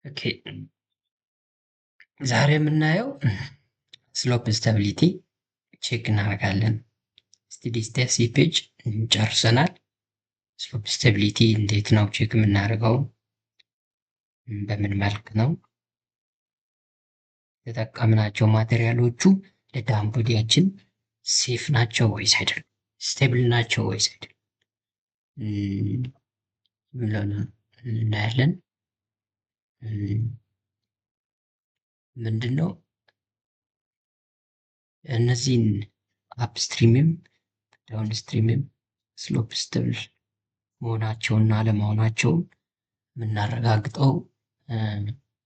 ኦኬ ዛሬ የምናየው ስሎፕ ስታቢሊቲ ቼክ እናደርጋለን። ስቴዲ ስቴት ሲ ፔጅ ጨርሰናል። ስሎፕ ስታቢሊቲ እንዴት ነው ቼክ የምናደርገው? በምን መልክ ነው? የተጠቀምናቸው ማቴሪያሎቹ ለዳም ቦዲያችን ሴፍ ናቸው ወይስ አይደለም? ስቴብል ናቸው ወይስ አይደለም? ብለን እናያለን። ምንድነው እነዚህን አፕስትሪምም ዳውንስትሪምም ስሎፕ ስቴብል መሆናቸውና አለመሆናቸውን የምናረጋግጠው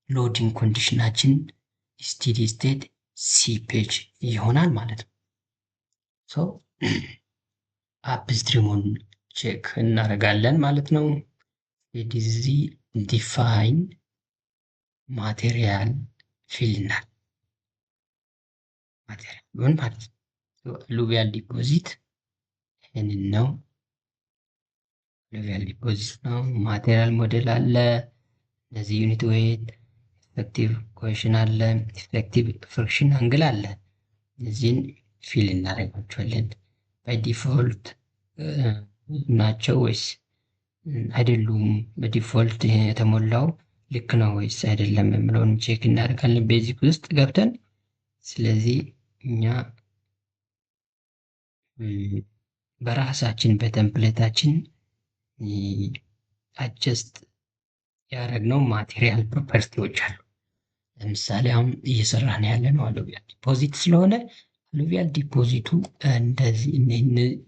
ሎዲንግ ኮንዲሽናችን ስቴዲ ስቴት ሲ ፔጅ ይሆናል ማለት ነው። ሶ አፕስትሪሙን ቼክ እናደርጋለን ማለት ነው። የዲዚ ዲፋይን ማቴሪያል ፊልናል ማቴሪያል ምን ማለት ነው? ሉቪያል ዲፖዚት ይህንን ነው። ሉቪያል ዲፖዚት ነው። ማቴሪያል ሞዴል አለ። እነዚህ ዩኒት ዌይት፣ ኢፌክቲቭ ኮሄሽን አለ፣ ኢፌክቲቭ ፍሪክሽን አንግል አለ። እነዚህን ፊል እናደርጋቸዋለን። ባይ ዲፎልት ናቸው ወይስ አይደሉም? በዲፎልት የተሞላው ልክ ነው ወይስ አይደለም የምለውን ቼክ እናደርጋለን ቤዚክ ውስጥ ገብተን። ስለዚህ እኛ በራሳችን በተምፕሌታችን አጀስት ያደረግነው ማቴሪያል ፕሮፐርቲዎች አሉ። ለምሳሌ አሁን እየሰራን ያለ ነው አሉቪያል ዲፖዚት ስለሆነ አሉቪያል ዲፖዚቱ እንደዚህ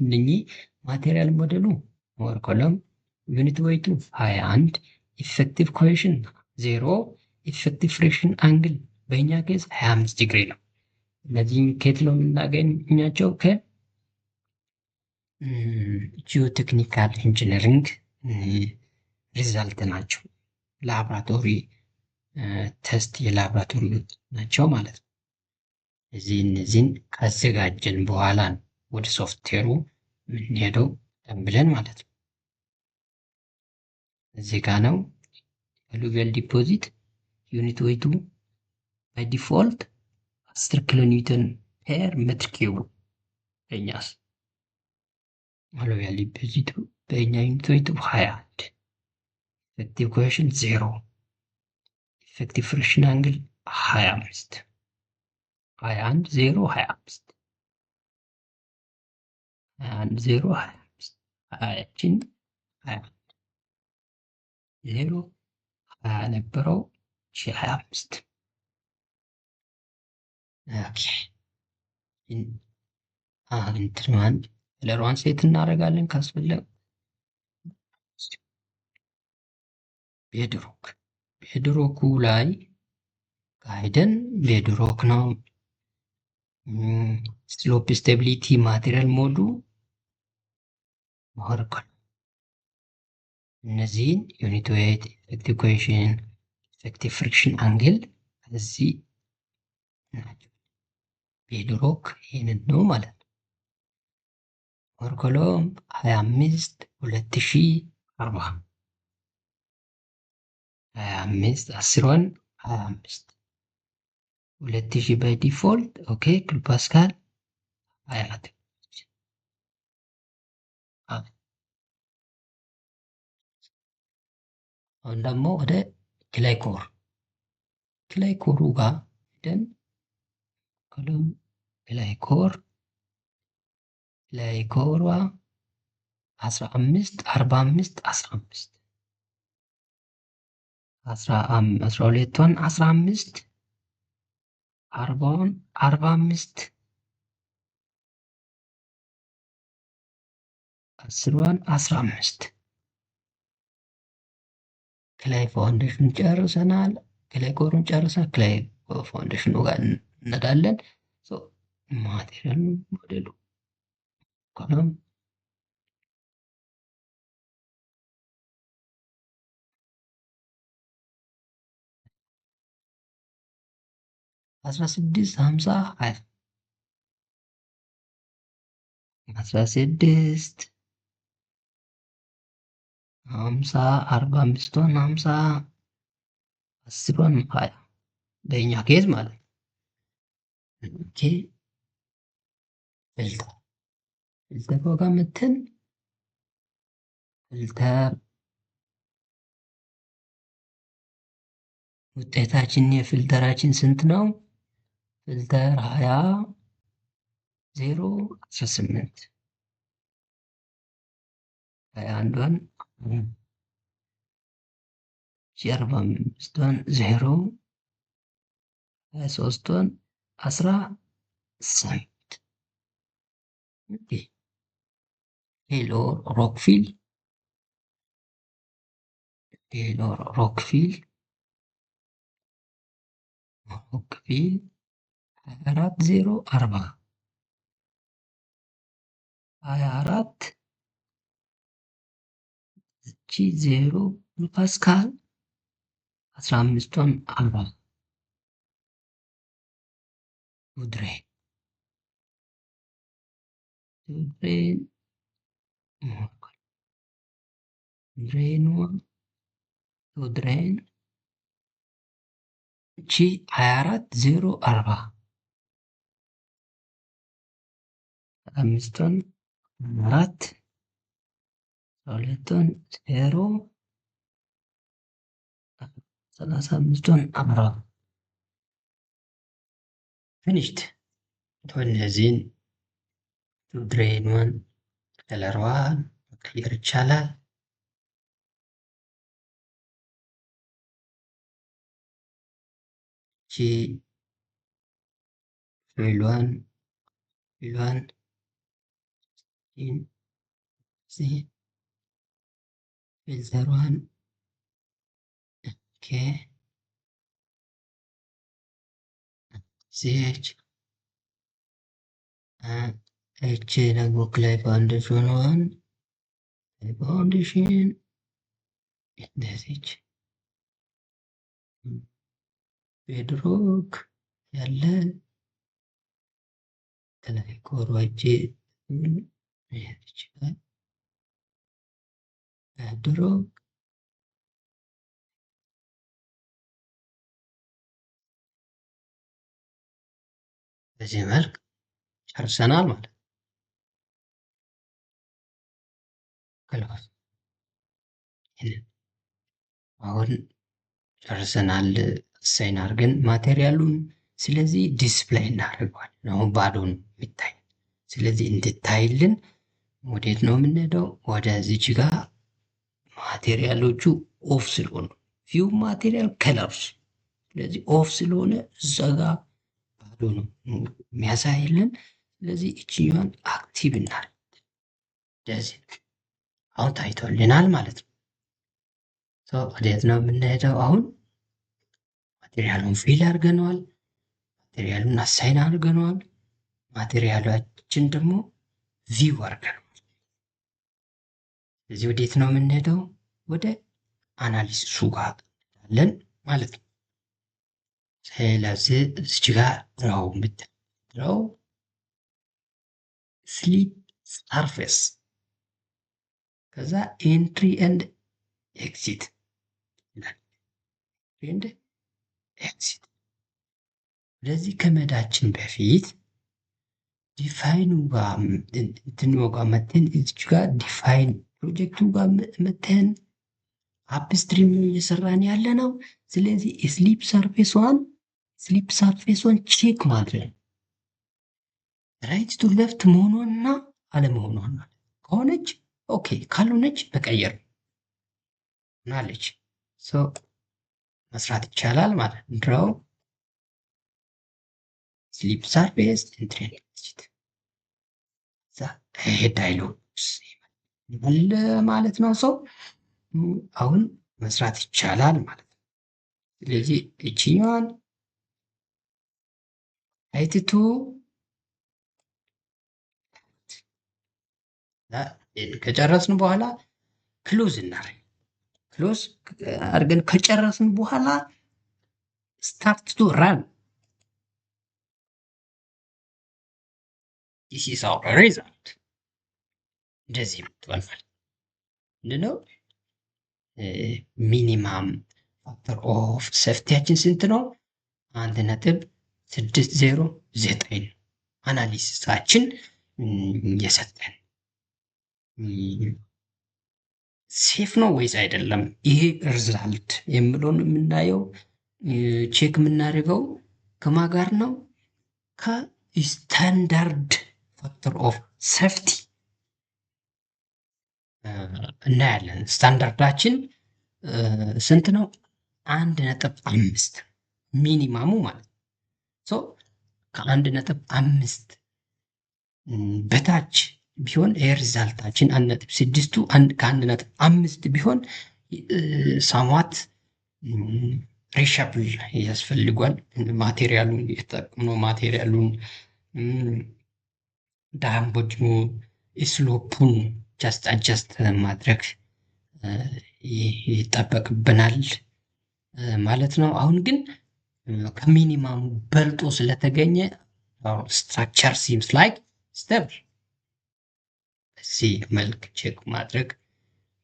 እነኚህ ማቴሪያል ሞዴሉ ሞር ኮለም ዩኒት ዌይቱ 21 ኢፌክቲቭ ኮሄሽን 0 ኢፌክቲቭ ፍሪክሽን አንግል በእኛ ኬዝ 25 ዲግሪ ነው። እነዚህ ኬት ነው የምናገኛቸው? ከጂኦቴክኒካል ኢንጂነሪንግ ሪዛልት ናቸው። ላብራቶሪ ቴስት የላብራቶሪ ናቸው ማለት ነው። እነዚህን ካዘጋጀን በኋላ ነው ወደ ሶፍትዌሩ የምንሄደው ብለን ማለት ነው። እዚህ ጋ ነው አሉቪያል ዲፖዚት ዩኒት ዌይቱ ባይ ዲፎልት 10 ኪሎ ኒውተን ፔር ሜትር ኪዩብ። በእኛስ አሉቪያል ዲፖዚቱ በእኛ ዩኒት ዌይቱ 21 ኢፌክቲቭ ኮሄሽን 0 ኢፌክቲቭ ፍሪክሽን አንግል 25 21 0 25 21 0 25 20ችን 21 0 20 ነበረው 25 ኦኬ እንትኗን ለሯን ሴት እናደርጋለን ካስፈለገ። ቤድሮኩ ላይ ጋይደን ቤድሮክ ነው። ስሎፕ ስቴቢሊቲ ማቴሪያል ሞዱ ማወርኳል። እነዚህን ዩኒት ዌይት፣ ኢፌክቲቭ ኮሄሽን፣ ኢፌክቲቭ ፍሪክሽን አንግል እዚህ ናቸው። ቤድሮክ ይህንን ነው ማለት ነው። ወርኮሎም 25 2040 25 10 25 2000 ባይ ዲፎልት ኦኬ ኪሎ ፓስካል 24 አሁን ደግሞ ወደ ክላይኮሩ ጋር ሄደን ኮሎም ክላይኮሯ 15 45 15 12ቷን 15 40ን 45 10ን 15 ክላይ ፋውንዴሽን ጨርሰናል። ክላይ ኮሩን ጨርሰናል። ክላይ ፋውንዴሽኑ ጋር እንሄዳለን። ማቴሪያል ሞዴሉ ኮለም 16 50 20 16 50 45ቷን 50 10ን 20 በእኛ ኬዝ ማለት ነው። ኦኬ ፊልተር ጋር መተን ፊልተር ውጤታችን የፊልተራችን ስንት ነው? ፊልተር 20 0 18 21ን 45ን 0 23ን 18 ሄሎ ሮክፊል 24 0 40 24 0 ፓስካል 15ን 40 ቱድሬን ቱድሬን እቺ 24 0 40 15ን 4 12ን 0 35ን 40 ፊኒሽድ። እነዚህን ቱድሬኗን ከለሯን መቀየር ይቻላል። እቺ ፊልተሯን ኦኬ ዚች እቺ ደግሞ ክላይ ፋውንዴሽኗን እንደዚች ቤድሮክ ያለ ከላይ ኮሯጄ ይችላል። ቤድሮክ በዚህ መልክ ጨርሰናል ማለት ነው። ክላስ አሁን ጨርሰናል አሳይን አድርገን ማቴሪያሉን። ስለዚህ ዲስፕሌይ እናደርገዋለን። አሁን ባዶ ነው የሚታይ። ስለዚህ እንድታይልን ወዴት ነው የምንሄደው? ወደዚች ጋር ማቴሪያሎቹ ኦፍ ስለሆኑ ቪው ማቴሪያል ከለርስ፣ ስለዚህ ኦፍ ስለሆነ እዛ ጋር ባዶ ነው የሚያሳይልን። ስለዚህ እችኛዋን አክቲቭ እናደርግ። እንደዚህ አሁን ታይቶልናል ማለት ነው። ወዴት ነው የምንሄደው? አሁን ማቴሪያሉን ፊል አድርገነዋል። ማቴሪያሉን አሳይን አድርገነዋል። ማቴሪያላችን ደግሞ ቪው አድርገነዋል። ስለዚህ ወዴት ነው የምንሄደው? ወደ አናሊሲሱ ጋር እንሄዳለን ማለት ነው። ስለዚህ እዚህ ጋር ድራው የምትለው ስሊፕ ሰርፌስ ከዛ ኤንትሪ ኤንድ ኤግዚት ኤንድ ኤግዚት። ስለዚህ ከመዳችን በፊት ዲፋይኑ ጋር እንትኑ ጋር መተን እዚህ ጋር ዲፋይን ፕሮጀክቱ ጋር መተን አፕስትሪም እየሰራን ያለ ነው። ስለዚህ ስሊፕ ሰርፌሷን ቼክ ማድረግ ራይት ቱ ሌፍት መሆኗንና አለመሆኗን ከሆነች ኦኬ፣ ካልሆነች መቀየር ናለች መስራት ይቻላል ማለት ነው። ድራው ስሊፕ ሰርፌስ ኢንትሬን ይሄ ዳይሎግ አለ ማለት ነው። አሁን መስራት ይቻላል ማለት ነው። ስለዚህ እቺኛዋን አይትቱ ከጨረስን በኋላ ክሎዝ እናደርግ። ክሎዝ አድርገን ከጨረስን በኋላ ስታርት ቱ ራን። ዲስ ኢዝ አወር ሪዛልት። እንደዚህ ብትባል ማለት ምንድነው? ሚኒማም ፋክተር ኦፍ ሴፍቲያችን ስንት ነው? 1.609 ነው። አናሊሲሳችን የሰጠን ሴፍ ነው ወይስ አይደለም? ይሄ ሪዛልት የምለውን የምናየው ቼክ የምናደርገው ከማን ጋር ነው? ከስታንዳርድ ፋክተር ኦፍ ሴፍቲ እናያለን። ስታንዳርዳችን ስንት ነው? 1.5 ሚኒማሙ ማለት ነው። ከ1.5 በታች ቢሆን ሪዛልታችን 1.6ቱ ከ1.5 ቢሆን ሳሟት ሬሻብል ያስፈልጓል። ማቴሪያሉን የተጠቀምነው ማቴሪያሉን ዳምቦጅኑ ስሎፑን አጀስት ማድረግ ይጠበቅብናል ማለት ነው። አሁን ግን ከሚኒማሙ በልጦ ስለተገኘ ስትራክቸር ሲምስ ላይክ ስቴብል በዚህ መልክ ቼክ ማድረግ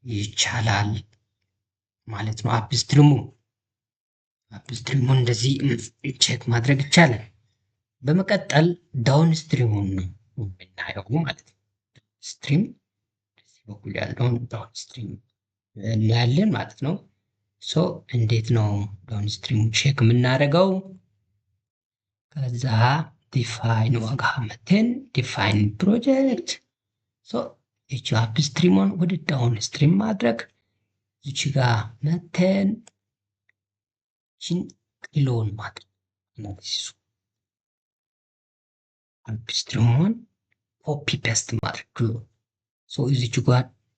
ይቻላል ማለት ነው። አፕስትሪሙ እንደዚህ ቼክ ማድረግ ይቻላል። በመቀጠል ዳውን ስትሪሙን ነው የምናየው ማለት ነው። ስትሪም በዚህ በኩል ያለውን ዳውን ስትሪም እናያለን ማለት ነው። እንዴት ነው ዳውን ስትሪሙ ቼክ የምናደርገው? ከዛ ዲፋይን ዋጋ መተን ዲፋይን ፕሮጀክት እቺ አፕስትሪሙን ወደ ዳውን ስትሪም ማድረግ እቺ ጋር መተን ቺን ክሎን ማድረግ አናሊሲሱ አፕስትሪሙን ኮፒ ፔስት ማድረግ ክሎን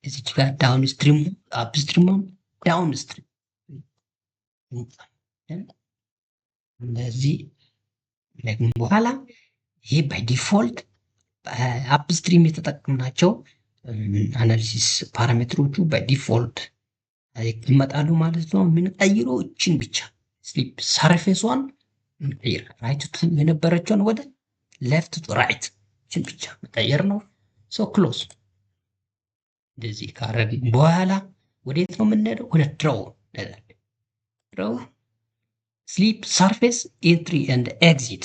እዚች ጋር ዳውን ስትሪሙ አፕስትሪሙን ዳውን ስትሪም እንደዚህ ደግሞ በኋላ ይሄ ባይ ዲፎልት አፕስትሪም የተጠቀምናቸው አናሊሲስ ፓራሜትሮቹ በዲፎልት ይመጣሉ ማለት ነው። የምንቀይረው እችን ብቻ ስሊፕ ሰርፌሷን እንቀይር። ራይት ቱ የነበረችውን ወደ ሌፍት ቱ ራይት እችን ብቻ መቀየር ነው። ክሎዝ እንደዚህ ካረግን በኋላ ወዴት ነው የምንሄደው? ወደ ድሮው ስሊፕ ሰርፌስ ኤንትሪ ኤንድ ኤግዚት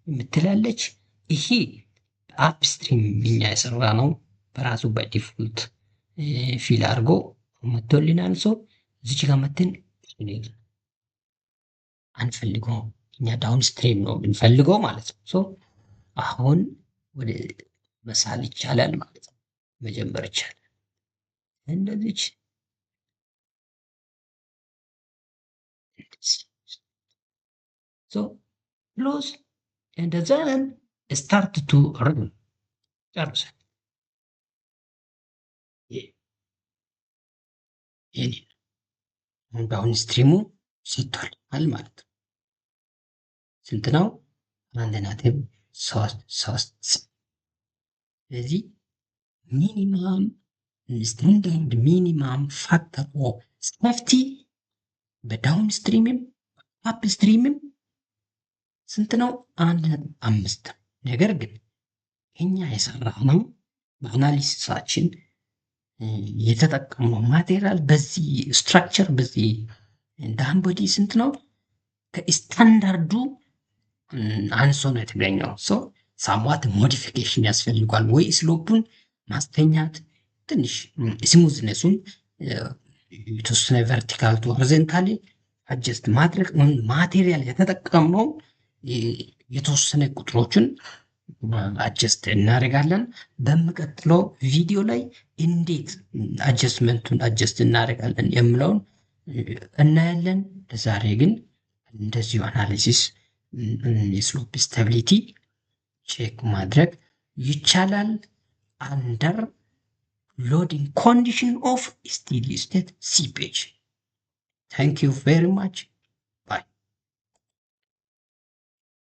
የምትላለች። ይሄ አፕስትሪም እኛ የሰራ ነው በራሱ በዲፎልት ፊል አድርጎ መጥቶልናል። እዚች ጋር መተን አንፈልገው፣ እኛ ዳውን ስትሪም ነው የምንፈልገው ማለት ነው። አሁን ወደ መሳል ይቻላል ማለት ነው። መጀመር ይቻላል እንደዚች ክሎዝ and then start to run ጨርሰን ዳውን ስትሪሙ ሰጥቷል ማለት ነው። ስንት ነው? 1.3 ስለዚህ ሚኒማም ስታንዳርድ ሚኒማም ፋክተር ኦፍ ሴፍቲ በዳውን ስትሪምም አፕ ስትሪምም ስንት ነው? 1.5። ነገር ግን እኛ የሰራነው በአናሊሲሳችን የተጠቀምነው ማቴሪያል በዚህ ስትራክቸር በዚህ ዳምቦዲ ስንት ነው? ከስታንዳርዱ አንሶ ነው የተገኘው። ሳሟት ሞዲፊኬሽን ያስፈልጓል ወይ ስሎፑን ማስተኛት፣ ትንሽ ስሙዝነሱን የተወሰነ ቨርቲካል ቱ ሆሪዞንታሊ አጀስት ማድረግ። ማቴሪያል የተጠቀምነው የተወሰነ ቁጥሮችን አጀስት እናደርጋለን። በሚቀጥለው ቪዲዮ ላይ እንዴት አጀስትመንቱን አጀስት እናደርጋለን የምለውን እናያለን። ለዛሬ ግን እንደዚሁ አናሊሲስ የስሎፕ ስታቢሊቲ ቼክ ማድረግ ይቻላል አንደር ሎዲንግ ኮንዲሽን ኦፍ ስቴዲ ስቴት ሲፔጅ። ታንክ ዩ ቬሪ ማች።